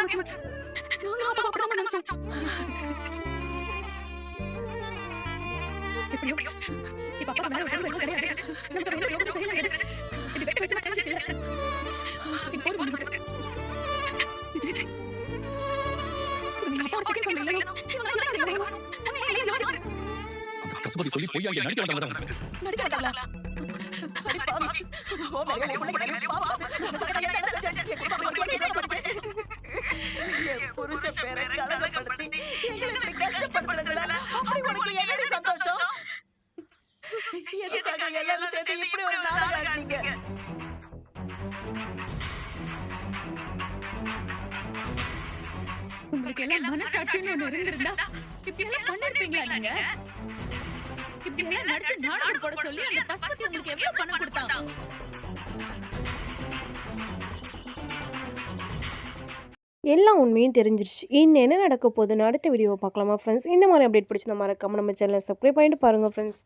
நாங்களும் அப்பா அப்படிதான் நினைச்சோம். எப்படியோ இப்ப அப்பா வேற ஒரு பொண்ணு கிடையாது. நமக்கு ரெண்டு யோகமும் சரியா கிடையாது. இப்படி வெட்டி வச்சு தெரிஞ்சிச்சு இல்ல. இப்போது வந்து விஜய் விஜய் நீங்க அப்பா ஒரு செகண்ட் இல்லையோ இவங்க என்ன உன்னை கஸ்பதி சொல்லி பொய்யா இங்க நடிக்க வந்தவங்க நடிக்க வந்தாங்களா? அடி பாவி. ஓ மகளே பிள்ளைகளே பாவம். என் புருஷ பேரை கலகப்படுத்தி எங்களை இப்படி கஷ்டப்படுத்துறதுல அப்படி உனக்கு என்னடி சந்தோஷம்? எதுக்காக எல்லாரும் சேர்த்து இப்படி ஒரு நாடகம் ஆடுனீங்க? உங்களுக்கு எல்லாம் மனசாட்சின்னு ஒண்ணு இருந்திருந்தா இப்படி எல்லாம் பண்ணிருப்பீங்களா நீங்க? இப்படி எல்லாம் நடிச்சு நாடகம் போட சொல்லி அந்த பசங்க உங்களுக்கு எவ்வளவு பணம் கொடுத்தாங்க? எல்லாம் உண்மையும் தெரிஞ்சிருச்சு. இன்னும் என்ன நடக்க போகுதுன்னு அடுத்த வீடியோவை பார்க்கலாமா ஃப்ரெண்ட்ஸ்? இந்த மாதிரி அப்டேட் பிடிச்சிருந்தா மறக்காம நம்ம சேனலை சப்ஸ்கிரைப் பண்ணிட்டு பாருங்கள் ஃப்ரெண்ட்ஸ்.